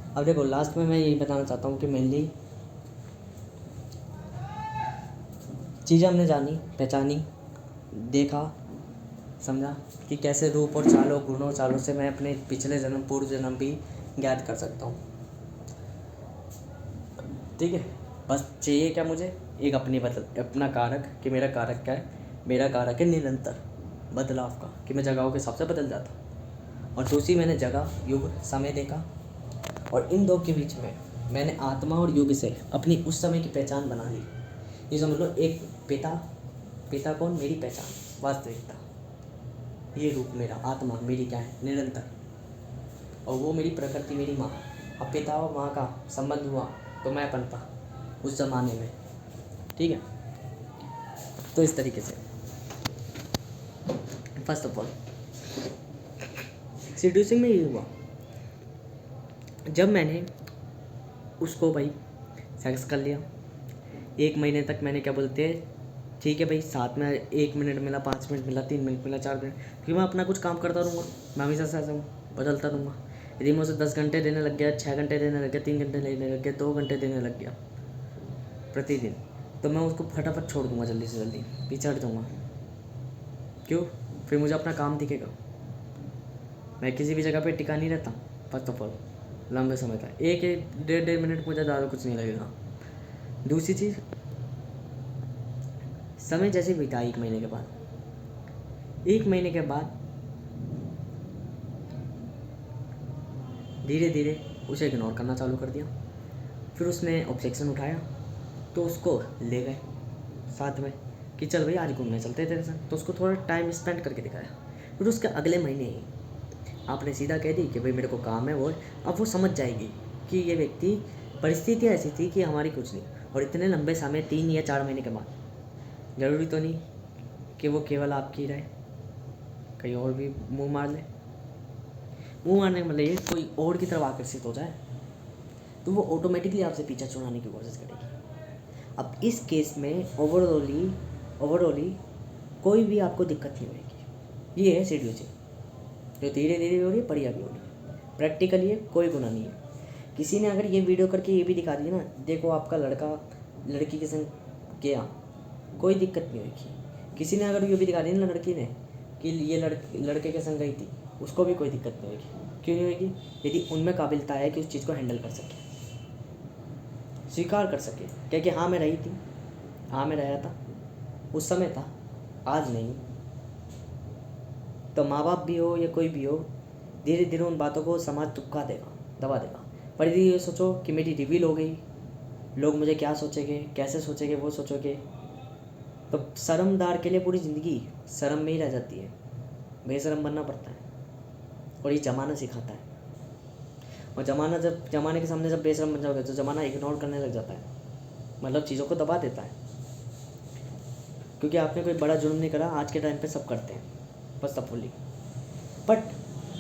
अब देखो लास्ट में मैं यही बताना चाहता हूँ कि मेनली चीज़ें हमने जानी, पहचानी, देखा, समझा कि कैसे रूप और चालों, गुणों चालों से मैं अपने पिछले जन्म, पूर्व जन्म भी ज्ञात कर सकता हूँ। ठीक है, बस चाहिए क्या मुझे, एक अपना कारक, कि मेरा कारक क्या है। मेरा कारक है निरंतर बदलाव का, कि मैं जगहों के हिसाब से बदल जाता हूँ। और दूसरी मैंने जगह, युग, समय देखा, और इन दो के बीच में मैंने आत्मा और युग से अपनी उस समय की पहचान बना ली। ये समझ लो, एक पिता, पिता कौन, मेरी पहचान, वास्तविकता, ये रूप मेरा, आत्मा मेरी क्या है, निरंतर, और वो मेरी प्रकृति, मेरी माँ। अब पिता और माँ का संबंध हुआ तो मैं पनपा उस ज़माने में। ठीक है, तो इस तरीके से फर्स्ट ऑफ ऑल सीड्यूसिंग में ये हुआ, जब मैंने उसको भाई सेक्स कर लिया, 1 महीने तक मैंने क्या बोलते हैं, ठीक है भाई, साथ में 1 मिनट मिला, 5 मिनट मिला, 3 मिनट मिला, 4 मिनट, क्योंकि मैं अपना कुछ काम करता रहूँगा, मैं हमेशा से ऐसा हूँ, बदलता रहूँगा। यदि मैं उसे 10 घंटे देने लग गया, 6 घंटे देने लग गया, 3 घंटे देने लग गया, 2 घंटे देने लग गया प्रतिदिन, तो मैं उसको फटाफट छोड़ दूँगा, जल्दी से जल्दी पीछे हट जाऊँगा। क्यों? फिर मुझे अपना काम दिखेगा, मैं किसी भी जगह पे टिका नहीं रहता। फर्स्ट ऑफ ऑल लंबे समय तक, एक एक 1.5 मिनट मुझे ज़्यादा कुछ नहीं लगेगा। दूसरी चीज़, समय जैसे बीता 1 महीने के बाद, 1 महीने के बाद धीरे धीरे उसे इग्नोर करना चालू कर दिया। फिर उसने ऑब्जेक्शन उठाया तो उसको ले गए साथ में कि चल भाई आज घूमने चलते हैं तेरे साथ, तो उसको थोड़ा टाइम स्पेंड करके दिखाया। फिर उसके अगले महीने ही आपने सीधा कह दी कि भाई मेरे को काम है, वो अब वो समझ जाएगी कि ये व्यक्ति, परिस्थिति ऐसी थी कि हमारी कुछ नहीं। और इतने लंबे समय, 3 या 4 महीने के बाद, ज़रूरी तो नहीं कि वो केवल आपकी रहे, कहीं और भी मुंह मार ले। मुंह मारने का मतलब ये, कोई और की तरफ आकर्षित हो जाए तो वो ऑटोमेटिकली आपसे पीछा छुड़ाने की कोशिश करेगी। अब इस केस में ओवरऑली कोई भी आपको दिक्कत नहीं होगी। ये है सीड्यूसिंग, जो धीरे धीरे भी हो रही है, बढ़िया भी हो रही है, प्रैक्टिकली है, कोई गुनाह नहीं है। किसी ने अगर ये वीडियो करके ये भी दिखा दिया ना, देखो आपका लड़का लड़की के संग गया, कोई दिक्कत नहीं होगी। किसी ने अगर ये भी दिखा दिया ना लड़की ने कि ये लड़के के संग गई थी, उसको भी कोई दिक्कत नहीं होगी। क्यों नहीं होगी? यदि उनमें काबिलियत है कि उस चीज़ को हैंडल कर सके, स्वीकार कर सके, क्या कि हाँ मैं रही थी, हाँ मैं रहा था, उस समय था, आज नहीं। तो माँ बाप भी हो या कोई भी हो, धीरे धीरे उन बातों को समाज दबा देगा। पर यदि ये सोचो कि मेरी रिवील हो गई, लोग मुझे क्या सोचेंगे, कैसे सोचेंगे, वो सोचोगे, तो शर्मदार के लिए पूरी ज़िंदगी शर्म में ही रह जाती है, बेशरम बनना पड़ता है। और ये ज़माना सिखाता है। और ज़माने के सामने जब बेशरम बन जाओगे तो ज़माना इग्नोर करने लग जाता है, मतलब चीज़ों को दबा देता है। क्योंकि आपने कोई बड़ा जुर्म नहीं करा, आज के टाइम पे सब करते हैं, बस सपोली। बट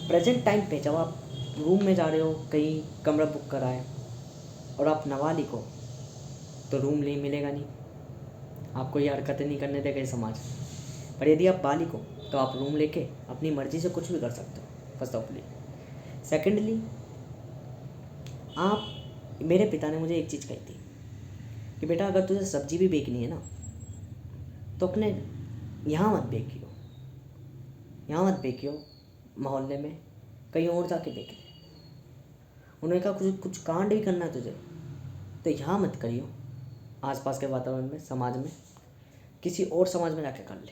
प्रेजेंट टाइम पे जब आप रूम में जा रहे हो, कहीं कमरा बुक कराए और आप नाबालिग हो, तो रूम नहीं मिलेगा, नहीं, आपको ये हरकतें नहीं करने देगा ये समाज। पर यदि आप बालिग हो तो आप रूम लेके अपनी मर्जी से कुछ भी कर सकते हो, फर्स्ट ऑफली। सेकेंडली, आप, मेरे पिता ने मुझे एक चीज़ कही थी कि बेटा अगर तुझे सब्जी भी बेचनी है ना, तो अपने यहाँ मत बेचियो, यहाँ मत बेचियो मोहल्ले में, कहीं और जाके बेच ले। उन्होंने कहा कुछ कुछ कांड भी करना है तुझे तो यहाँ मत करियो, आसपास के वातावरण में, समाज में, किसी और समाज में जाके कर ले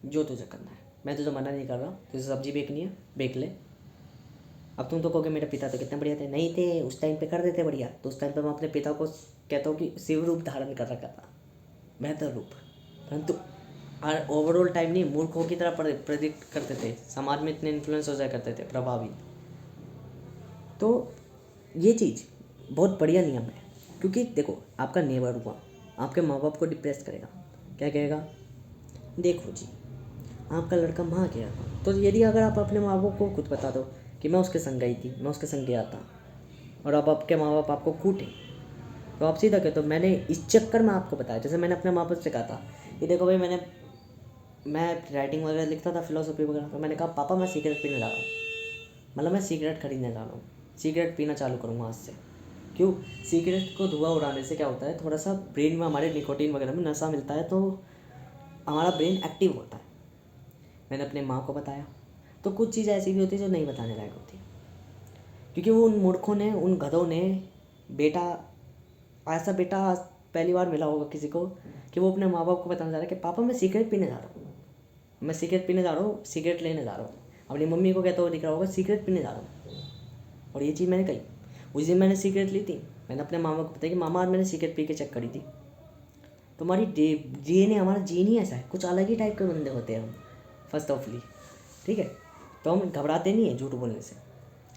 जो तुझे करना है। मैं तुझे मना नहीं कर रहा, तुझे सब्जी बेचनी है बेच ले। अब तुम तो कहोगे मेरे पिता तो कितने बढ़िया थे, नहीं थे, उस टाइम पे कर देते बढ़िया। तो उस टाइम पे मैं अपने पिता को कहता हूँ कि शिव रूप धारण कर रखा था, बेहतर रूप, परंतु ओवरऑल टाइम नहीं, मूर्खों की तरह प्रेडिक्ट करते थे, समाज में इतने इन्फ्लुएंस हो जाया करते थे, प्रभावित। तो ये चीज़ बहुत बढ़िया नियम है, क्योंकि देखो आपका नेबर हुआ, आपके माँ बाप को डिप्रेस करेगा, क्या कहेगा, देखो जी आपका लड़का वहाँ गया। तो यदि अगर आप अपने माँ बाप को खुद बता दो कि मैं उसके संग गई थी, मैं उसके संग गया था, और अब आपके माँ बाप आपको कूटे, तो आप सीधा कहते हो मैंने इस चक्कर में आपको बताया। जैसे मैंने अपने माँ बाप से कहा था कि देखो भाई मैं राइटिंग वगैरह लिखता था, फिलोसफी वगैरह, तो मैंने कहा पापा मैं सिगरेट पीने जा रहा हूँ, मतलब मैं सिगरेट खरीदने जा रहा हूँ। सिगरेट पीना चालू करूँगा आज से। क्यों? सिगरेट को धुआं उड़ाने से क्या होता है, थोड़ा सा ब्रेन में हमारे निकोटीन वगैरह में नशा मिलता है, तो हमारा ब्रेन एक्टिव होता है। मैंने अपने माँ को बताया। तो कुछ चीज़ ऐसी भी होती है जो नहीं बताने लायक होती, क्योंकि वो उन मूर्खों ने, उन गधों ने ऐसा बेटा आज पहली बार मिला होगा किसी को कि वो अपने माँ बाप को बताना चाह रहा है कि पापा मैं सिगरेट पीने जा रहा हूँ, मैं सिगरेट पीने जा रहा हूँ, सिगरेट लेने जा रहा हूँ। अपनी मम्मी को कहता हुआ दिख रहा होगा सिगरेट पीने जा रहा हूँ। और ये चीज़ मैंने कही। उस दिन मैंने सिगरेट ली थी, मैंने अपने मामा को बताया कि मामा आज मैंने सिगरेट पी के चेक करी थी। तो हमारी जीन हमारा जीन ही ऐसा है, कुछ अलग ही टाइप के बंदे होते हैं हम फर्स्ट ऑफली। ठीक है, तो हम घबराते नहीं हैं झूठ बोलने से,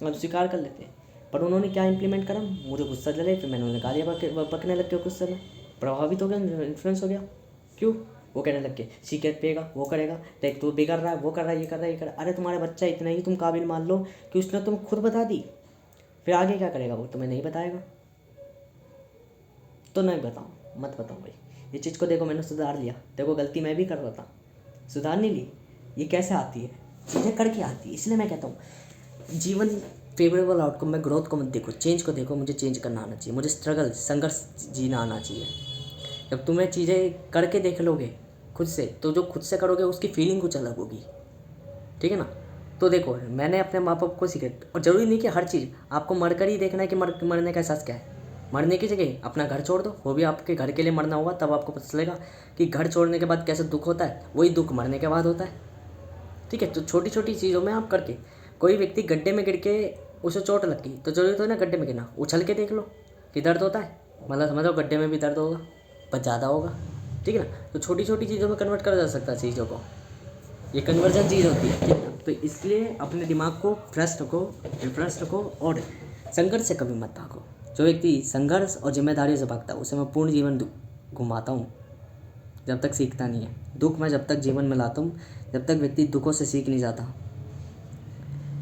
हम स्वीकार कर लेते हैं। पर उन्होंने क्या इम्प्लीमेंट करा, मुझे गुस्सा जले, फिर मैंने उन्हें गालियाँ बकने लग गया, गुस्से में प्रभावित हो गया, इन्फ्लुएंस हो गया। क्यों? वो कहने लग गए सिगरेट पिएगा, वो करेगा, देख तू बिगड़ रहा है, वो कर रहा है, ये कर रहा है, ये कर रहा है। अरे तुम्हारा बच्चा इतना ही तुम काबिल मान लो कि उसने तुम खुद बता दी, फिर आगे क्या करेगा वो तुम्हें नहीं बताएगा। तो नहीं बताऊँ, मत बताऊँ भाई। ये चीज़ को देखो मैंने सुधार लिया, देखो गलती मैं भी कर रहा था, सुधार नहीं ली। ये कैसे आती है, चीज़ें करके आती है। इसलिए मैं कहता हूँ जीवन फेवरेबल आउटकम में ग्रोथ को मत देखो, चेंज को देखो। मुझे चेंज करना आना चाहिए, मुझे स्ट्रगल संघर्ष जीना आना चाहिए। जब तुम्हें चीज़ें करके देख लोगे खुद से, तो जो खुद से करोगे उसकी फीलिंग कुछ अलग होगी। ठीक है ना? तो देखो मैंने अपने माँ बाप को सिगरेट, और ज़रूरी नहीं कि हर चीज़ आपको मर कर ही देखना है कि मरने का एहसास क्या है। मरने की जगह अपना घर छोड़ दो, वो भी आपके घर के लिए मरना होगा, तब आपको पता चलेगा कि घर छोड़ने के बाद कैसे दुख होता है। वही दुख मरने के बाद होता है। ठीक है, तो छोटी छोटी चीज़ों में आप करके, कोई व्यक्ति गड्ढे में गिर के उसे चोट लग गई तो जरूरी तो है ना गड्ढे में गिरना, उछल के देख लो कि दर्द होता है, मतलब समझो गड्ढे में भी दर्द होगा पर ज़्यादा होगा। ठीक है ना? तो छोटी छोटी चीज़ों में कन्वर्ट करा जा सकता है चीज़ों को, ये कन्वर्जन चीज़ होती है। ठीक है, तो इसलिए अपने दिमाग को फ्रेश रखो, रिफ्रेश रखो, और संघर्ष से कभी मत भागो। जो व्यक्ति संघर्ष और जिम्मेदारियों से भागता है उसे मैं पूर्ण जीवन घुमाता हूँ, जब तक सीखता नहीं है। दुख मैं जब तक जीवन में लाता हूँ, जब तक व्यक्ति दुखों से सीख नहीं जाता।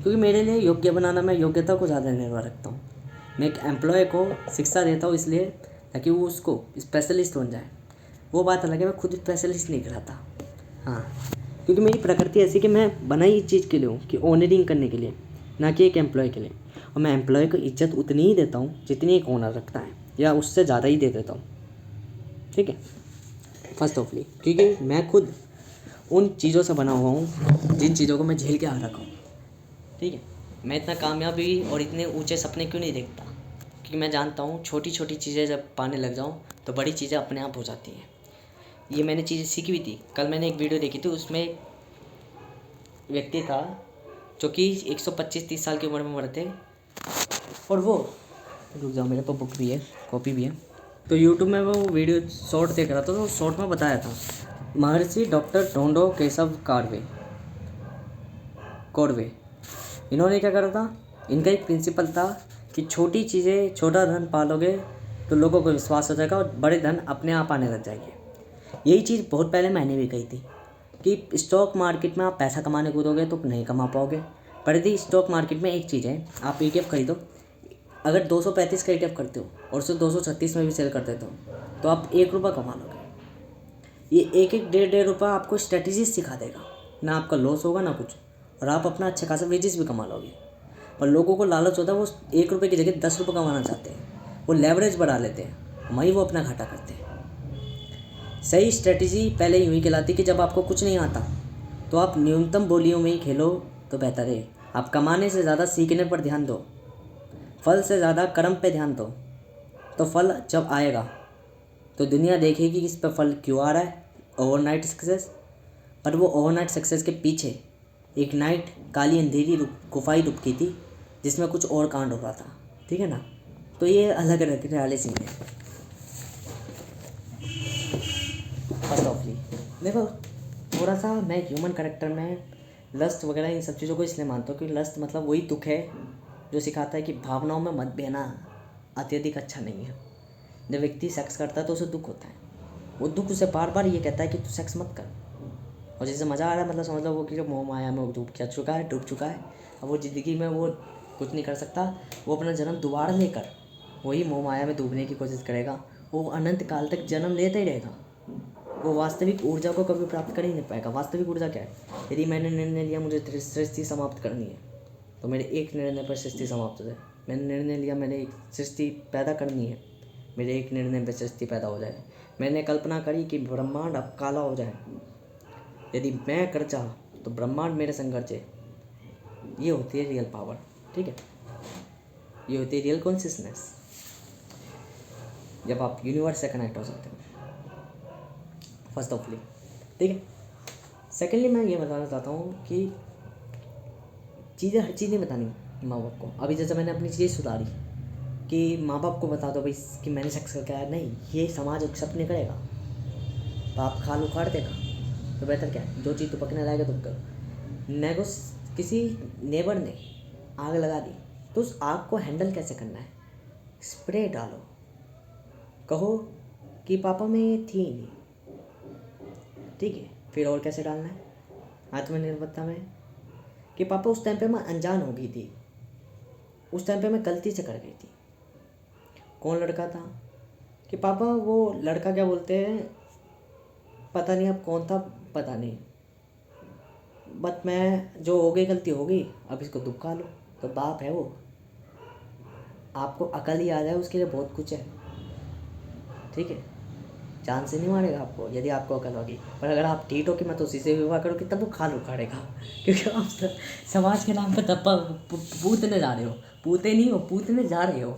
क्योंकि मेरे लिए योग्य बनाना, मैं योग्यता को ज़्यादा निर्भर रखता हूँ। मैं एक एम्प्लॉय को शिक्षा देता हूँ इसलिए ताकि वो उसको स्पेशलिस्ट बन जाए। वो बात अलग है, मैं खुद स्पेशलिस्ट नहीं कराता। हाँ, क्योंकि मेरी प्रकृति ऐसी कि मैं बना ही इस चीज़ के लिए हूँ कि ऑनरिंग करने के लिए, ना कि एक एम्प्लॉय के लिए। और मैं एम्प्लॉय को इज्जत उतनी ही देता हूँ जितनी एक ओनर रखता है, या उससे ज़्यादा ही दे देता हूँ। ठीक है, फर्स्ट ऑफली, क्योंकि मैं खुद उन चीज़ों से बना हुआ हूँ जिन चीज़ों को मैं झेल के आ रखा हूँ। ठीक है, मैं इतना कामयाबी और इतने ऊंचे सपने क्यों नहीं देखता, क्योंकि मैं जानता हूँ छोटी छोटी चीज़ें जब पाने लग जाऊँ तो बड़ी चीज़ें अपने आप हो जाती हैं। ये मैंने चीज़ें सीखी हुई थी। कल मैंने एक वीडियो देखी थी, उसमें एक व्यक्ति था जो कि 125-30 साल की उम्र में मरे थे, और वो, रुक जाओ मेरे पास बुक भी है, कॉपी भी है। तो यूट्यूब में वो वीडियो शॉर्ट देख रहा था, तो शॉर्ट में बताया था महर्षि डॉक्टर ढोंडो केशव कौरवे। इन्होंने क्या करा था, इनका एक प्रिंसिपल था कि छोटी चीज़ें, छोटा धन पालोगे तो लोगों को विश्वास हो जाएगा और बड़े धन अपने आप आने लग जाएंगे। यही चीज़ बहुत पहले मैंने भी कही थी कि स्टॉक मार्केट में आप पैसा कमाने कूदोगे तो नहीं कमा पाओगे। पर यदि स्टॉक मार्केट में एक चीज़ है, आप ETF खरीदो, अगर 235 का ETF करते हो और उसे 236 में भी सेल कर देते हो तो आप 1 रुपये कमा लोगे। ये एक एक 1.5 रुपये आपको स्ट्रेटजी सिखा देगा, ना आपका लॉस होगा ना कुछ, और आप अपना अच्छा खासा वेजेस भी कमा लोगे। पर लोगों को लालच होता है, वो 1 रुपये की जगह 10 रुपये कमाना चाहते हैं, वो लेवरेज बढ़ा लेते हैं, वहीं वो अपना घाटा करते हैं। सही स्ट्रेटजी पहले यूँ ही कहलाती कि जब आपको कुछ नहीं आता तो आप न्यूनतम बोलियों में ही खेलो तो बेहतर है। आप कमाने से ज़्यादा सीखने पर ध्यान दो, फल से ज़्यादा कर्म पे ध्यान दो, तो फल जब आएगा तो दुनिया देखेगी कि इस पर फल क्यों आ रहा है, ओवरनाइट सक्सेस। पर वो ओवरनाइट सक्सेस के पीछे एक नाइट काली अंधेरी गुफाई रुकी थी जिसमें कुछ और कांड हो रहा था। ठीक है ना? तो ये अलग अलग वाले सीन है। फर्स्ट ऑफली देखो, थोड़ा सा मैं ह्यूमन करेक्टर में लस्ट वगैरह इन सब चीज़ों को इसलिए मानता हूँ कि लस्ट मतलब वही दुख है जो सिखाता है कि भावनाओं में मत बहना अत्यधिक अच्छा नहीं है। जब व्यक्ति सेक्स करता है तो उसे दुख होता है, वो दुख उसे बार बार ये कहता है कि तू सेक्स मत कर, और जैसे मज़ा आ रहा है मतलब समझ लो वो कि मोह माया में डूब चुका है। अब वो ज़िंदगी में वो कुछ नहीं कर सकता, वो अपना जन्म दोबारा लेकर वही मोह माया में डूबने की कोशिश करेगा। वो अनंत काल तक जन्म लेता ही रहेगा, वो वास्तविक ऊर्जा को कभी प्राप्त कर ही नहीं पाएगा। वास्तविक ऊर्जा क्या है? यदि मैंने निर्णय लिया मुझे सृष्टि समाप्त करनी है तो मेरे एक निर्णय पर सृष्टि समाप्त हो जाए, मैंने निर्णय लिया, मैंने एक सृष्टि पैदा करनी है, मेरे एक निर्णय पे सृष्टि पैदा हो जाए। मैंने कल्पना करी कि ब्रह्मांड अब काला हो जाए, यदि मैं कर चाह तो ब्रह्मांड मेरे संग गरजे। ये होती है रियल पावर, ठीक है, ये होती है रियल कॉन्शियसनेस, जब आप यूनिवर्स से कनेक्ट हो सकते हो, फर्स्ट ऑफली, ठीक है। सेकेंडली मैं ये बताना चाहता हूँ कि चीज़ें हर चीज़ नहीं बतानी माँ बाप को। अभी जैसे मैंने अपनी चीज़ सुधारी कि माँ बाप को बता दो भाई कि मैंने सेक्स करके आया, नहीं, ये समाज एक्सेप्ट नहीं करेगा, बाप खाल उखाड़ देगा, तो बेहतर क्या है, जो चीज़ तो पकने लाएगा तुम करो। नेगोस किसी नेबर ने आग लगा दी, तो उस आग को हैंडल कैसे करना है, स्प्रे डालो, कहो कि पापा में ये थी नहीं, ठीक है, फिर और कैसे डालना है, आत्मनिर्भरता में, कि पापा उस टाइम पे मैं अनजान हो गई थी, उस टाइम पे मैं गलती से कर गई थी। कौन लड़का था, कि पापा वो लड़का क्या बोलते हैं, पता नहीं अब कौन था, पता नहीं, बट मैं जो हो गई गलती हो गई, अब इसको दुबका लो। तो बाप है वो, आपको अकल ही आ जाए उसके लिए बहुत कुछ है, ठीक है, जान से नहीं मारेगा आपको यदि आपको अकल होगी, पर अगर आप ठीक हो कि मैं तो उसी से विवाह करूँगी तब वो खाल उखाड़ेगा, क्योंकि आप समाज के नाम पर धप्पा पूतने जा रहे हो, पूते नहीं हो, पूतने जा रहे हो,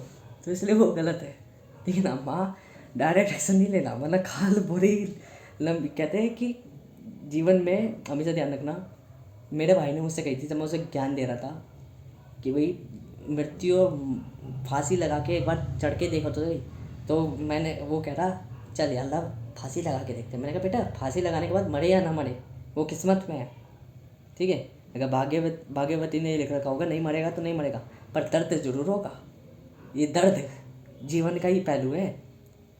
तो इसलिए वो गलत है, ठीक है ना। माँ डायरेक्ट एक्शन नहीं लेना, वरना खाल बुरी लंबी। कहते हैं कि जीवन में हमेशा ध्यान रखना, मेरे भाई ने मुझसे कही थी जब मैं उसे ज्ञान दे रहा था कि भाई मृत्यु और फांसी लगा के एक बार चढ़ के देखो तो मैंने, वो कह रहा चल यार लब फांसी लगा के देखते हैं। मैंने कहा बेटा फांसी लगाने के बाद मरे या ना मरे वो किस्मत में है, ठीक है। अगर भाग्यवती ने लिख रखा होगा नहीं मरेगा तो नहीं मरेगा, पर दर्द जरूर होगा, ये दर्द जीवन का ही पहलू है,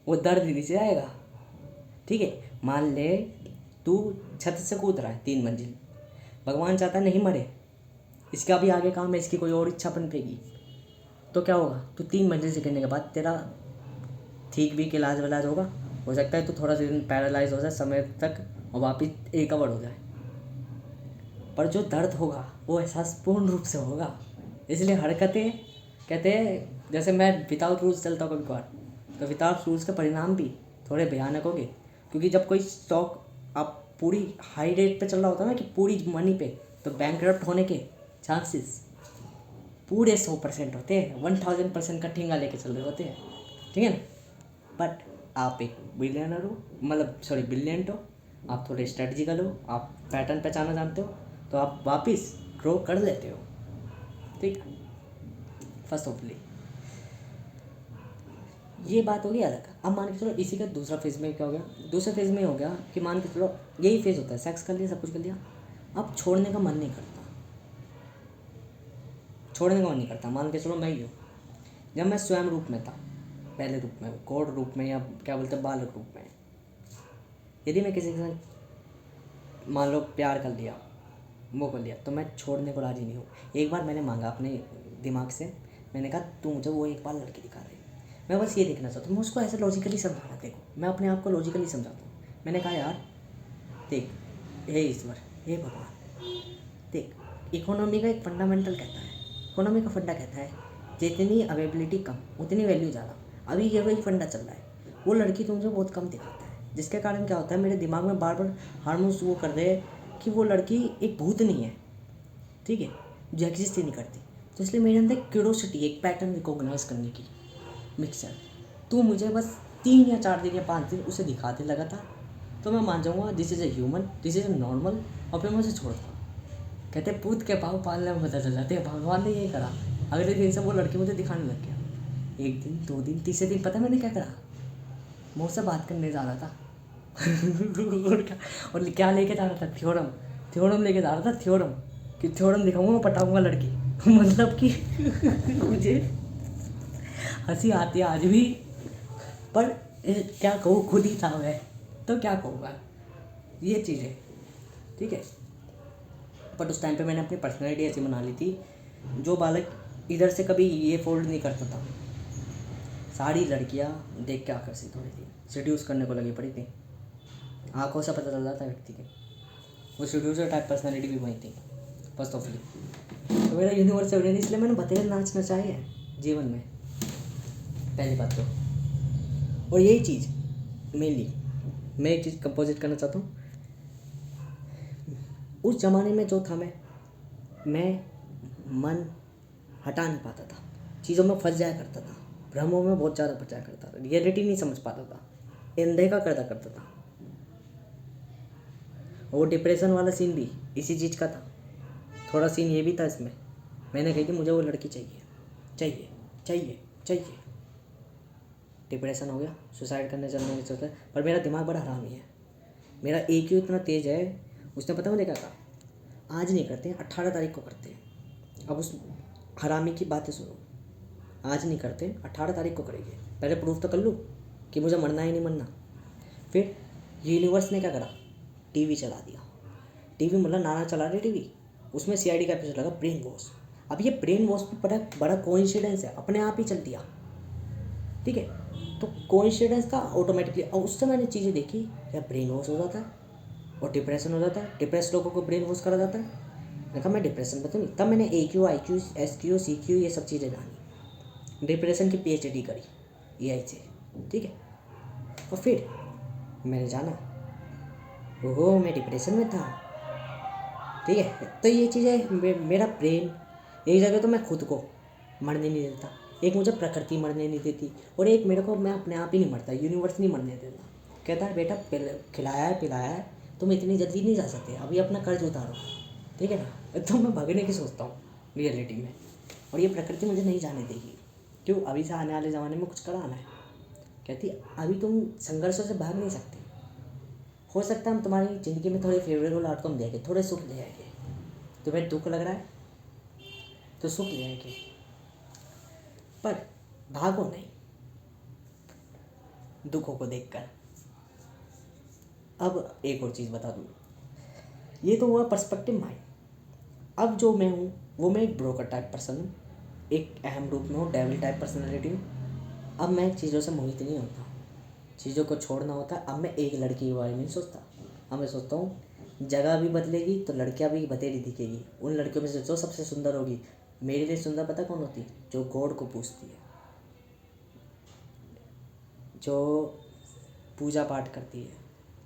वो दर्द नीचे आएगा, ठीक है। मान ले तू छत से कूद रहा है 3 मंजिल, भगवान चाहता नहीं मरे, इसका भी आगे काम है, इसकी कोई और इच्छा पनपेगी, तो क्या होगा, तू 3 मंजिल से गिरने के बाद तेरा ठीक भी इलाज विलाज होगा, हो सकता है तो थोड़ा सा दिन पैरालाइज हो जाए समय तक और वापिस रिकवर हो जाए, पर जो दर्द होगा वो एहसास पूर्ण रूप से होगा। इसलिए हरकतें, कहते हैं जैसे मैं विदाउट रूल्स चलता हूँ कभी कभार, तो विदाउट रूल्स के परिणाम भी थोड़े भयानक होंगे, क्योंकि जब कोई स्टॉक आप पूरी हाई रेट पे चल रहा होता है ना, कि पूरी मनी पे, तो बैंकरप्ट होने के चांसेस पूरे 100% होते हैं, 1000% का ठेंगा लेके चल रहे होते हैं, ठीक है ना। बट आप एक बिलियनर हो, मतलब सॉरी बिलियन हो, आप थोड़े स्ट्रेटजिकल हो, आप पैटर्न पहचाना जानते हो, तो आप वापस ग्रो कर लेते हो, ठीक। फर्स्ट ऑफली ये बात होगी अलग। अब मान के चलो इसी का दूसरा फेज़ में क्या हो गया, दूसरे फेज़ में हो गया कि मान के चलो यही फेज़ होता है, सेक्स कर लिया, सब कुछ कर लिया, अब छोड़ने का मन नहीं करता, छोड़ने का मन नहीं करता। मान के चलो मैं ही हूँ, जब मैं स्वयं रूप में था, पहले रूप में, गॉड रूप में, या क्या बोलते हैं बालक रूप में, यदि मैं किसी के साथ मान लो प्यार कर लिया, वो कर लिया, तो मैं छोड़ने को राजी नहीं हूँ। एक बार मैंने मांगा अपने दिमाग से, मैंने कहा तू मुझे वो एक बार लड़की दिखा रही, मैं बस ये देखना चाहता हूँ। मैं उसको ऐसे लॉजिकली समझाना, देखो मैं अपने आप को लॉजिकली समझाता हूँ। मैंने कहा यार देख, हे ईश्वर, हे भगवान, देख इकोनॉमी का एक फंडामेंटल कहता है, इकोनॉमी का फंडा कहता है जितनी अवेबिलिटी कम उतनी वैल्यू ज़्यादा। अभी ये वही फंडा चल रहा है, वो लड़की तो मुझे बहुत कम दिखाता है, जिसके कारण क्या होता है मेरे दिमाग में बार बार हार्मोन्स वो कर रहे हैं कि वो लड़की एक भूत नहीं है, ठीक है, जो एग्जिस्ट ही नहीं करती। तो इसलिए मेरे अंदर क्यूरोसिटी, एक पैटर्न रिकॉग्नाइज करने की मिक्सर, तू मुझे बस 3 या 4 दिन या 5 दिन उसे दिखाते लगातार, तो मैं मान जाऊँगा this is a human, this is a normal, और फिर मैं उसे छोड़ दूँगा। कहते पूत के पाँव पालने में बदल जाते हैं, भगवान ने यही करा। अगले दिन से वो लड़की मुझे दिखाने लग गया, 1 दिन 2 दिन, तीसरे दिन पता मैंने क्या करा, मुझसे बात करने जा रहा था और क्या लेके जा रहा था, थ्योरम लेके जा रहा था, थ्योरम कि थ्योरम दिखाऊंगा पटाऊंगा लड़की मतलब कि मुझे हंसी आती है आज भी, पर क्या कहूँ, खुद ही था मैं, तो क्या कहूँगा, ये चीज़ है, ठीक है। बट उस टाइम पे मैंने अपनी पर्सनैलिटी ऐसी बना ली थी, जो बालक इधर से कभी ये फोल्ड नहीं करता था, सारी लड़कियां देख के आकर्षित हो रही थी, सेड्यूस करने को लगी पड़ी थी, आंखों से पता चल जाता व्यक्ति के, वो सेड्यूसर टाइप पर्सनैलिटी भी वही थी फर्स्ट ऑफ ऑल। तो मेरा यूनिवर्स है, इसलिए मैंने बतेर नाच नचाए है, जीवन में, पहली बात तो। और यही चीज़ मेनली मैं एक चीज़ कंपोजिट करना चाहता हूँ। उस ज़माने में जो था, मैं मन हटा नहीं पाता था, चीज़ों में फंस जाया करता था, भ्रमों में बहुत ज़्यादा फंस जाया करता था, रियलिटी नहीं समझ पाता था, अनदेखा करता था। वो डिप्रेशन वाला सीन भी इसी चीज़ का था। थोड़ा सीन ये भी था इसमें, मैंने कही थी मुझे वो लड़की चाहिए चाहिए चाहिए चाहिए। डिप्रेशन हो गया, सुसाइड करने चलने की सोचता है, पर मेरा दिमाग बड़ा हरामी है, मेरा EQ इतना तेज़ है। उसने पता मुझे क्या कहा, आज नहीं करते हैं, 18 तारीख को करते हैं। अब उस हरामी की बातें सुनो, आज नहीं करते, 18 तारीख को करेंगे, पहले प्रूफ तो कर लूँ कि मुझे मरना ही नहीं मरना। फिर यूनिवर्स ने क्या करा, टीवी चला दिया। टीवी मतलब नाना चला रहे टीवी, उसमें CID का एपिसोड लगा, ब्रेन वॉश। अब ये ब्रेन वॉश भी बड़ा कोइंसिडेंस है, अपने आप ही चल दिया, ठीक है। तो कोइंसिडेंस था ऑटोमेटिकली। और उससे मैंने चीज़ें देखी, क्या ब्रेन वॉश हो जाता है और डिप्रेशन हो जाता है, डिप्रेस लोगों को ब्रेन वॉश करा जाता है। मैंने कहा मैं डिप्रेशन में तो नहीं। तब मैंने AQ IQ SQ CQ ये सब चीज़ें जानी, डिप्रेशन की PhD करी AI से, ठीक है। और फिर मैंने जाना, ओहो मैं डिप्रेशन में था, ठीक है। तो ये चीज़ें मेरा ब्रेन एक जगह तो मैं खुद को मरने नहीं देता, एक मुझे प्रकृति मरने नहीं देती, और एक मेरे को मैं अपने आप ही नहीं मरता, यूनिवर्स नहीं मरने देता। कहता है बेटा खिलाया है पिलाया है, तुम इतनी जल्दी नहीं जा सकते, अभी अपना कर्ज उतारो, ठीक है ना। तो मैं भागने की सोचता हूँ रियलिटी में, और ये प्रकृति मुझे नहीं जाने देगी। क्यों, अभी से आने वाले ज़माने में कुछ कराना है। कहती अभी तुम संघर्षों से भाग नहीं सकते, हो सकता है हम तुम्हारी ज़िंदगी में थोड़े फेवरेबल आउटकम देंगे, थोड़े सुख ले आएंगे। तुम्हें दुख लग रहा है तो सुख ले आएंगे, पर भागो नहीं दुखों को देखकर। अब एक और चीज़ बता दूँ, ये तो हुआ पर्सपेक्टिव माइंड। अब जो मैं हूँ वो मैं एक ब्रोकर टाइप पर्सन हूँ, एक अहम रूप में हूँ, डेविल टाइप पर्सनैलिटी हूँ। अब मैं चीज़ों से मोहित नहीं होता, चीज़ों को छोड़ना होता है। अब मैं एक लड़की के बारे में नहीं सोचता, अब मैं सोचता हूँ जगह भी बदलेगी तो लड़कियाँ भी बतेरी दिखेगी, उन लड़कियों में से जो सबसे सुंदर होगी। मेरे लिए सुंदर पता कौन होती, जो गॉड को पूजती है, जो पूजा पाठ करती है,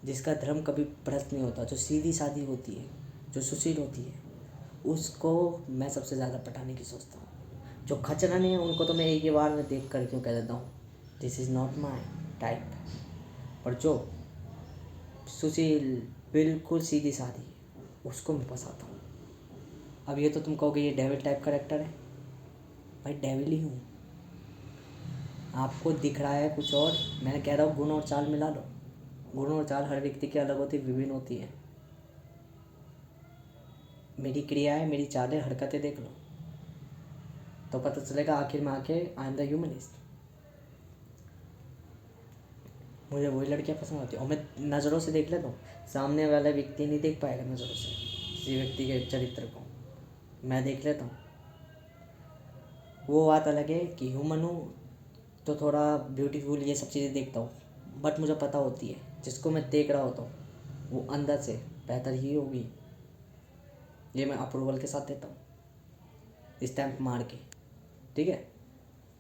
जिसका धर्म कभी भ्रष्ट नहीं होता, जो सीधी सादी होती है, जो सुशील होती है, उसको मैं सबसे ज़्यादा पटाने की सोचता हूँ। जो खचरा नहीं है उनको तो मैं एक ही बार में देख कर क्यों कह देता हूँ this is not my type. और जो सुशील बिल्कुल सीधी सादी उसको मैं फंसाता हूँ। अब ये तो तुम कहोगे ये डेविल टाइप करेक्टर है, भाई डेविल ही हूँ। आपको दिख रहा है कुछ और, मैं कह रहा हूँ गुण और चाल मिला लो। गुण और चाल हर व्यक्ति की अलग होती है, विभिन्न होती है। मेरी क्रियाएं, मेरी चालें, हरकतें देख लो तो पता चलेगा आखिर में आके आई एम द ह्यूमनिस्ट। मुझे वही लड़कियाँ पसंद आती है, और मैं नज़रों से देख लेता हूँ, सामने वाला व्यक्ति नहीं देख पाएगा नज़रों से किसी व्यक्ति के चरित्र को, मैं देख लेता हूँ। वो बात अलग है कि ह्यूमन हूँ तो थोड़ा ब्यूटीफुल ये सब चीज़ें देखता हूँ, बट मुझे पता होती है जिसको मैं देख रहा होता हूँ वो अंदर से बेहतर ही होगी। ये मैं अप्रूवल के साथ देता हूँ, स्टैम्प मार के, ठीक है।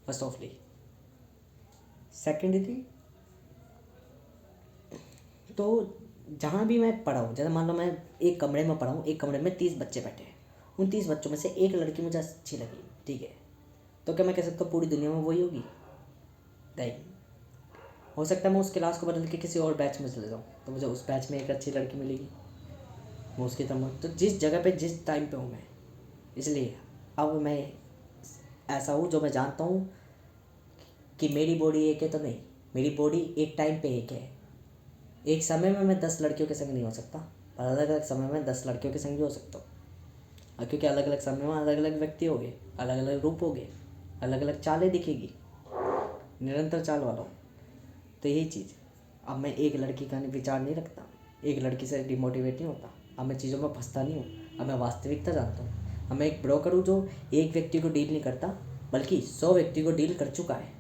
फर्स्ट ऑफली, सेकेंडली तो जहाँ भी मैं पढ़ा हूँ, जैसे मान लो मैं एक कमरे में पढ़ा हूँ, एक कमरे में 30 बच्चे बैठे हैं, उन 30 बच्चों में से एक लड़की मुझे अच्छी लगी, ठीक है। तो क्या मैं कह सकता हूँ पूरी दुनिया में वही होगी? नहीं, हो सकता है मैं उस क्लास को बदल के किसी और बैच में चले जाऊँ तो मुझे उस बैच में एक अच्छी लड़की मिलेगी, मैं उसकी तरह। तो जिस जगह पे जिस टाइम पे हूँ मैं, इसलिए अब मैं ऐसा हूँ जो मैं जानता हूँ कि मेरी बॉडी एक है तो नहीं, मेरी बॉडी एक टाइम पे एक है। एक समय में मैं 10 लड़कियों के संग नहीं हो सकता, पर अलग अलग समय में 10 लड़कियों के संग भी हो सकता हूँ। क्योंकि अलग अलग समय में अलग अलग व्यक्ति हो गए, अलग अलग रूप हो गए, अलग अलग चालें दिखेगी, निरंतर चाल वाला हूँ। तो यही चीज़, अब मैं एक लड़की का विचार नहीं रखता, एक लड़की से डिमोटिवेट नहीं होता, अब मैं चीज़ों में फंसता नहीं हूँ, अब मैं वास्तविकता जानता हूँ। अब मैं एक ब्रोकर हूँ जो एक व्यक्ति को डील नहीं करता बल्कि 100 व्यक्ति को डील कर चुका है,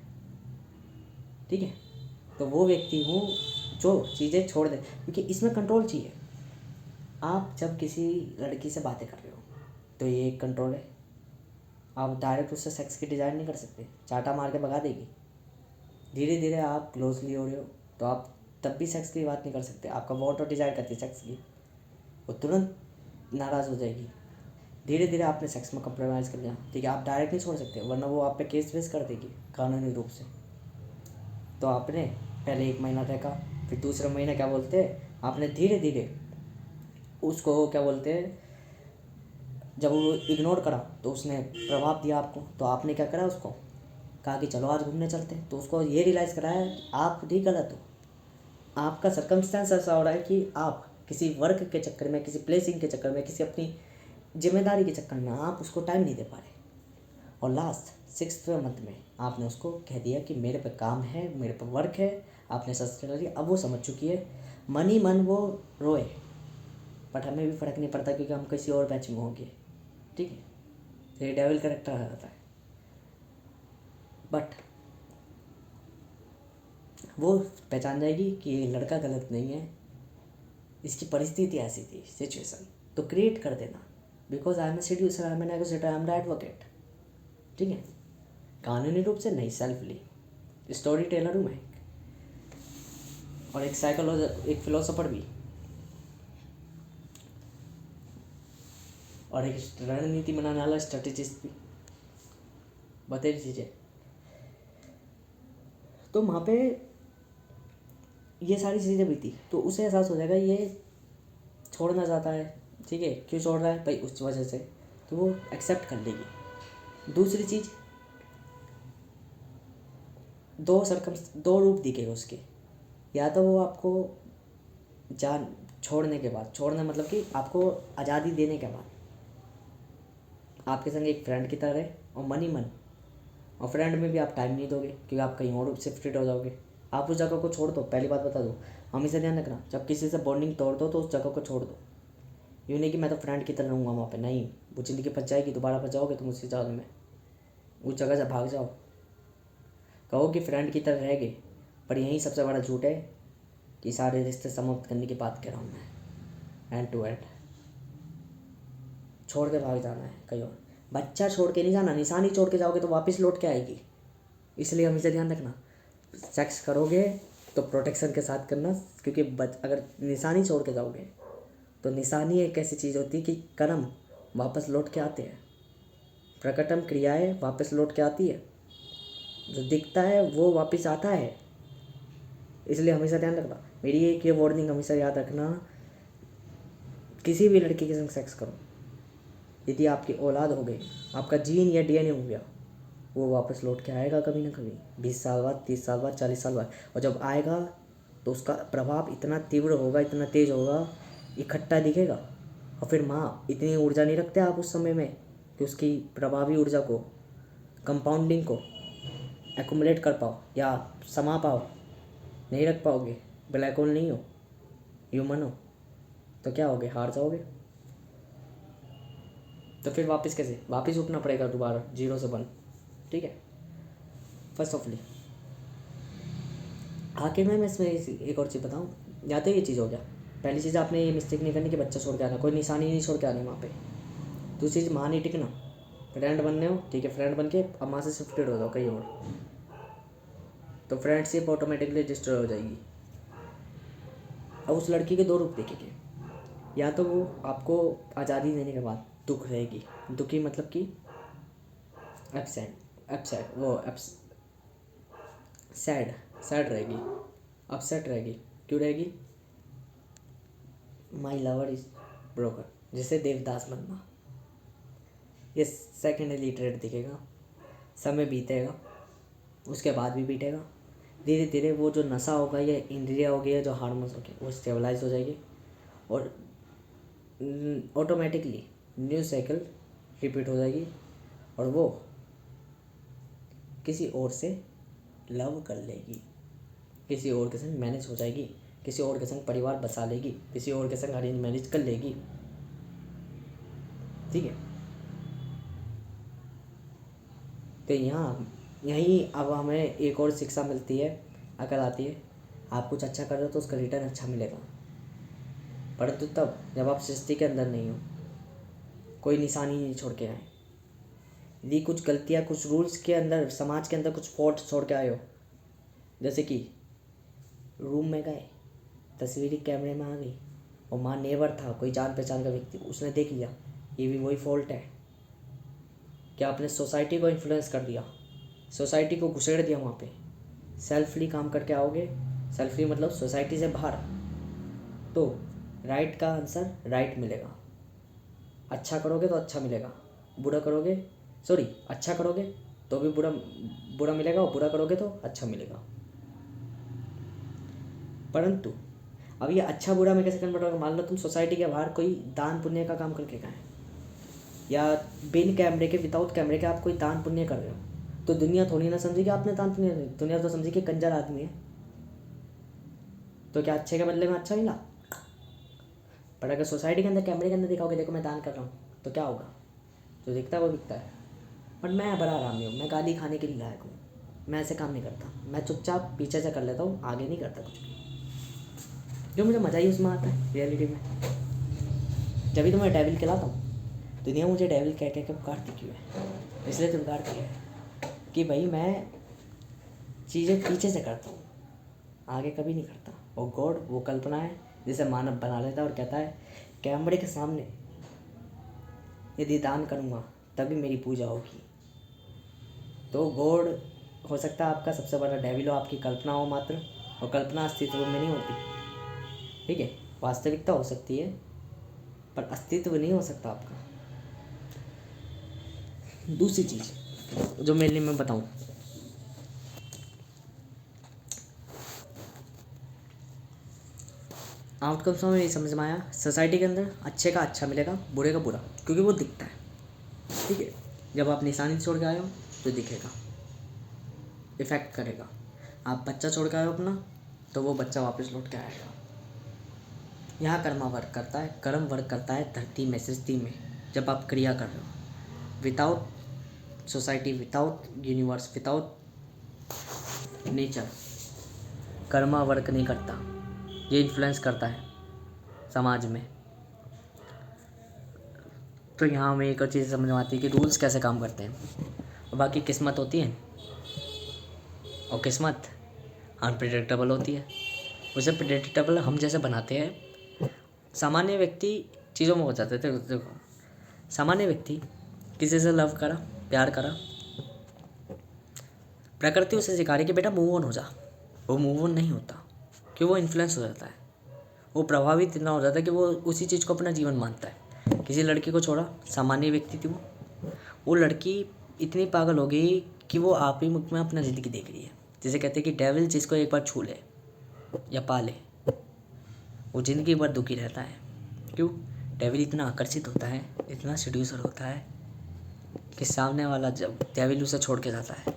ठीक है। तो वो व्यक्ति हूँ जो चीज़ें छोड़ दे, क्योंकि इसमें कंट्रोल चाहिए। आप जब किसी लड़की से बातें कर रहे हो तो ये एक कंट्रोल है, आप डायरेक्ट उससे सेक्स की डिज़ायर नहीं कर सकते, चाटा मार के भगा देगी। धीरे धीरे आप क्लोजली हो रहे हो तो आप तब भी सेक्स की बात नहीं कर सकते। आपका वॉन्ट और डिज़ायर करती है सेक्स की, वो तुरंत नाराज़ हो जाएगी। धीरे धीरे आपने सेक्स में कंप्रोमाइज़ कर लिया, ठीक है, आप डायरेक्ट नहीं छोड़ सकते वरना वो आप पे केस वेस कर देगी कानूनी रूप से। तो आपने पहले 1 महीना देखा, फिर दूसरा महीना क्या बोलते हैं, आपने धीरे धीरे उसको क्या बोलते हैं, जब वो इग्नोर करा तो उसने प्रभाव दिया आपको, तो आपने क्या करा, उसको कहा कि चलो आज घूमने चलते हैं। तो उसको ये रियलाइज़ कराया कि आप खुद ही गलत हो। आपका सर्कमस्टेंस ऐसा हो रहा है कि आप किसी वर्क के चक्कर में, किसी प्लेसिंग के चक्कर में, किसी अपनी जिम्मेदारी के चक्कर में आप उसको टाइम नहीं दे पा रहे। और लास्ट 6वें मंथ में आपने उसको कह दिया कि मेरे पे काम है, मेरे पे वर्क है, आपने सस्टेन लिया। अब वो समझ चुकी है, मन ही मन वो रोए, बट हमें भी फ़र्क नहीं पड़ता क्योंकि हम किसी और बैच में होंगे, ठीक है। ये डेविल करेक्टर आ जाता है, बट वो पहचान जाएगी कि ये लड़का गलत नहीं है, इसकी परिस्थिति ऐसी थी, सिचुएशन। तो क्रिएट कर देना, because I am a seducer, I am a negotiator, I am an advocate, ठीक है। कानूनी रूप से नहीं, सेल्फली स्टोरी टेलर हूँ मैं, और एक साइकोलॉजर, एक फिलोसोफर भी, और एक रणनीति बनाने वाला स्ट्रेटेजिस्ट भी, बतेरी चीज़ें। तो वहाँ पे ये सारी चीज़ें भी थी, तो उसे एहसास हो जाएगा ये छोड़ना चाहता है, ठीक है, क्यों छोड़ रहा है भाई, उस वजह से, तो वो एक्सेप्ट कर लेगी। दूसरी चीज़, दो रूप दिखेगा उसके, या तो वो आपको जान छोड़ने के बाद, छोड़ना मतलब कि आपको आज़ादी देने के बाद आपके संग एक फ्रेंड की तरह रहे, और मन ही मन, और फ्रेंड में भी आप टाइम नहीं दोगे क्योंकि आप कहीं और शिफ्टेड हो जाओगे। आप उस जगह को छोड़ दो, पहली बात बता दो, हमेशा ध्यान रखना, जब किसी से बॉन्डिंग तोड़ दो तो उस जगह को छोड़ दो। यूँ नहीं कि मैं तो फ्रेंड की तरह रहूँगा वहाँ पे, नहीं, वो ज़िंदगी फंस जाएगी, दोबारा फंस जाओगे तुम उसी जगह में, उस जगह से भाग जाओ। कहो कि फ्रेंड की तरह रह गए, पर यही सबसे बड़ा झूठ है कि सारे रिश्ते समाप्त करने की बात कह रहा हूँ मैं, एंड टू एंड छोड़ के भाग जाना है कहीं और। बच्चा छोड़ के नहीं जाना, निशानी छोड़ के जाओगे तो वापस लौट के आएगी, इसलिए हमेशा ध्यान रखना। सेक्स करोगे तो प्रोटेक्शन के साथ करना, क्योंकि अगर निशानी छोड़ के जाओगे तो निशानी एक ऐसी चीज़ होती है कि कर्म वापस लौट के आते हैं, प्रकटम क्रियाएं वापस लौट के आती है, जो दिखता है वो वापस आता है, इसलिए हमेशा ध्यान रखना। मेरी एक ये वार्निंग हमेशा याद रखना, किसी भी लड़की के संग सेक्स करो, यदि आपकी औलाद हो गई, आपका जीन या डीएनए हो गया, वो वापस लौट के आएगा कभी ना कभी, 20 साल बाद, 30 साल बाद, 40 साल बाद। और जब आएगा तो उसका प्रभाव इतना तीव्र होगा, इतना तेज होगा, इकट्ठा दिखेगा। और फिर माँ इतनी ऊर्जा नहीं रखते आप उस समय में कि उसकी प्रभावी ऊर्जा को, कंपाउंडिंग को एक्युमुलेट कर पाओ या समा पाओ, नहीं रख पाओगे। ब्लैक होल नहीं हो, ह्यूमन हो, तो क्या होगे, हार जाओगे। तो फिर वापस कैसे, वापस उठना पड़ेगा दोबारा 0 से 1, ठीक है। फर्स्ट ऑफली आखिर में मैं इसमें एक और चीज़ बताऊँ, या तो ये चीज़ हो गया, पहली चीज़ आपने ये मिस्टेक नहीं करनी कि बच्चा छोड़ के आना, कोई निशानी नहीं छोड़ के आनी वहाँ पे। दूसरी चीज़, माँ नहीं टिकना, फ्रेंड बनने हो, ठीक है, फ्रेंड बन के अब माँ से शिफ्टेड हो जाओ कहीं और, तो फ्रेंडशिप ऑटोमेटिकली डिस्ट्रॉय हो जाएगी। अब उस लड़की के 2 रूप देखेंगे, या तो वो आपको आज़ादी देने के बाद दुख रहेगी, दुखी मतलब कि अपसेट वो सैड रहेगी, अपसेट रहेगी। क्यों रहेगी, माई लवर इज ब्रोकन, जिसे देवदास बनना, ये सेकेंडली ट्रेड दिखेगा। समय बीतेगा, उसके बाद भी बीतेगा, धीरे धीरे वो जो नशा होगा या इंद्रिया होगी या जो हार्मोन्स होगी वो स्टेबलाइज हो जाएगी, और ऑटोमेटिकली न्यू साइकिल रिपीट हो जाएगी, और वो किसी और से लव कर लेगी, किसी और के संग मैनेज हो जाएगी, किसी और के संग परिवार बसा लेगी, किसी और के संग अरेंज मैरिज कर लेगी, ठीक है। तो यहीं अब हमें एक और शिक्षा मिलती है, अकल आती है, आप कुछ अच्छा कर रहे हो तो उसका रिटर्न अच्छा मिलेगा, परंतु तब जब आप सृष्टि के अंदर नहीं हो, कोई निशानी नहीं छोड़ के आए। यदि कुछ गलतियाँ, कुछ रूल्स के अंदर, समाज के अंदर कुछ फॉल्ट छोड़ के आए हो, जैसे कि रूम में गए, तस्वीरें कैमरे में आ गई और वहाँ नेबर था, कोई जान पहचान का व्यक्ति, उसने देख लिया, ये भी वही फॉल्ट है। क्या आपने सोसाइटी को इन्फ्लुएंस कर दिया, सोसाइटी को घुसेड़ दिया वहाँ पे। सेल्फली काम करके आओगे, सेल्फली मतलब सोसाइटी से बाहर, तो राइट का आंसर राइट मिलेगा। अच्छा करोगे तो अच्छा मिलेगा, बुरा करोगे, सॉरी, अच्छा करोगे तो भी बुरा मिलेगा और बुरा करोगे तो अच्छा मिलेगा। परंतु अब ये अच्छा बुरा में कैसे कन्वर्ट होगा? मान लो तुम सोसाइटी के बाहर कोई दान पुण्य का काम करके गए, या बिन कैमरे के, विदाउट कैमरे के आप कोई दान पुण्य कर रहे हो, तो दुनिया थोड़ी ना समझेगी आपने दान पुण्य, दुनिया तो समझेगी कंजर आदमी है। तो क्या अच्छे के बदले में अच्छा मिला? पर अगर सोसाइटी के अंदर, कैमरे के अंदर दिखाओगे, देखो मैं दान कर रहा हूँ, तो क्या होगा? जो दिखता है वो दिखता है। बट मैं बड़ा आरामी हूँ, मैं गाली खाने के लिए लायक हूँ, मैं ऐसे काम नहीं करता, मैं चुपचाप पीछे से कर लेता हूँ, आगे नहीं करता कुछ भी, जो मुझे मज़ा ही उसमें आता है रियलिटी में। जब भी तो मैं डेविल खिलाता हूँ, दुनिया मुझे डेविल कह के पुकारती क्यों है? इसलिए तो पुकारती है कि भाई मैं चीज़ें पीछे से करता हूँ, आगे कभी नहीं करता। और गॉड वो कल्पना है जिसे मानव बना लेता है और कहता है कैमरे के सामने यदि दान करूँगा तभी मेरी पूजा होगी। तो गॉड हो सकता है आपका सबसे बड़ा, डेविल हो आपकी कल्पना हो मात्र, और कल्पना अस्तित्व में नहीं होती, ठीक है? वास्तविकता हो सकती है पर अस्तित्व नहीं हो सकता आपका। दूसरी चीज़ जो मेरे लिए मैं बताऊँ, आउटकम्स में नहीं समझ में आया। सोसाइटी के अंदर अच्छे का अच्छा मिलेगा, बुरे का बुरा, क्योंकि वो दिखता है, ठीक है? जब आप निशानी छोड़ के आए हो तो दिखेगा, इफेक्ट करेगा। आप बच्चा छोड़ के आए हो अपना, तो वो बच्चा वापस लौट के आएगा। यहाँ कर्मा वर्क करता है, कर्म वर्क करता है धरती में, सृष्टि में, जब आप क्रिया कर रहे हो। Without society, without universe, without nature Karma work नहीं करता। ये इन्फ्लुएंस करता है समाज में। तो यहाँ हमें एक और चीज़ समझ में आती है कि रूल्स कैसे काम करते हैं, और बाकी किस्मत होती है, और किस्मत अनप्रिडिक्टेबल होती है। उसे प्रिडिक्टेबल हम जैसे बनाते हैं। सामान्य व्यक्ति चीज़ों में हो जाते थे। देखो, सामान्य व्यक्ति किसी से लव करा, प्यार करा, प्रकृति उसे सिखा रही कि बेटा मूव ऑन हो जा, वो मूव ऑन नहीं होता, कि वो इन्फ्लुएंस हो जाता है, वो प्रभावित इतना हो जाता है कि वो उसी चीज़ को अपना जीवन मानता है। किसी लड़की को छोड़ा, सामान्य व्यक्ति थी वो लड़की इतनी पागल हो गई कि वो आप ही मुख में अपना ज़िंदगी देख रही है। जिसे कहते हैं कि डेविल जिसको एक बार छू ले या पा ले, वो ज़िंदगी भर दुखी रहता है। क्यों? डेविल इतना आकर्षित होता है, इतना सेड्यूसर होता है कि सामने वाला जब डेविल उसे छोड़ के जाता है,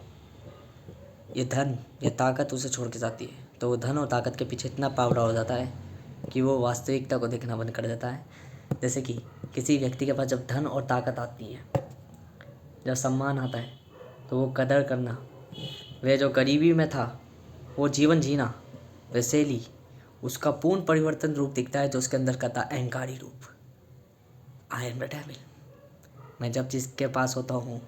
ये धन या ताकत उसे छोड़ के जाती है, तो वो धन और ताकत के पीछे इतना पावड़ा हो जाता है कि वो वास्तविकता को देखना बंद कर देता है। जैसे कि किसी व्यक्ति के पास जब धन और ताकत आती है, जब सम्मान आता है, तो वो कदर करना, वह जो गरीबी में था वो जीवन जीना, वैसे ही उसका पूर्ण परिवर्तन रूप दिखता है, जो उसके अंदर का था अहंकारी रूप। आई एम द डेविल, मैं जब जिसके पास होता हूँ,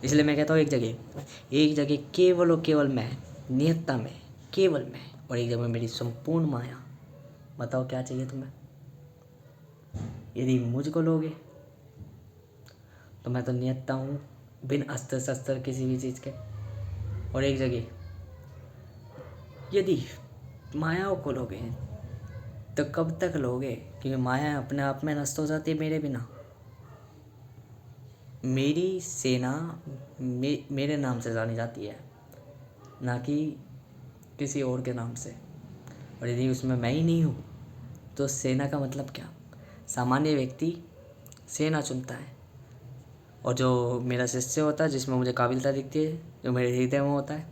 इसलिए मैं कहता हूँ एक जगह केवल और केवल मैं, नियतता में केवल मैं, और एक जगह मेरी संपूर्ण माया। बताओ क्या चाहिए तुम्हें? यदि मुझको लोगे तो मैं तो नियतता हूँ, बिन अस्त्र शस्त्र किसी भी चीज़ के। और एक जगह यदि मायाओं को लोगे तो कब तक लोगे? क्योंकि माया अपने आप में नष्ट हो जाती है मेरे बिना। मेरी सेना मेरे नाम से जानी जाती है, ना कि किसी और के नाम से। और यदि उसमें मैं ही नहीं हूँ तो सेना का मतलब क्या? सामान्य व्यक्ति सेना चुनता है, और जो मेरा शिष्य होता है, जिसमें मुझे काबिलियत दिखती है, जो मेरे हृदय में होता है,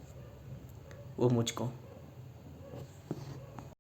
वो मुझको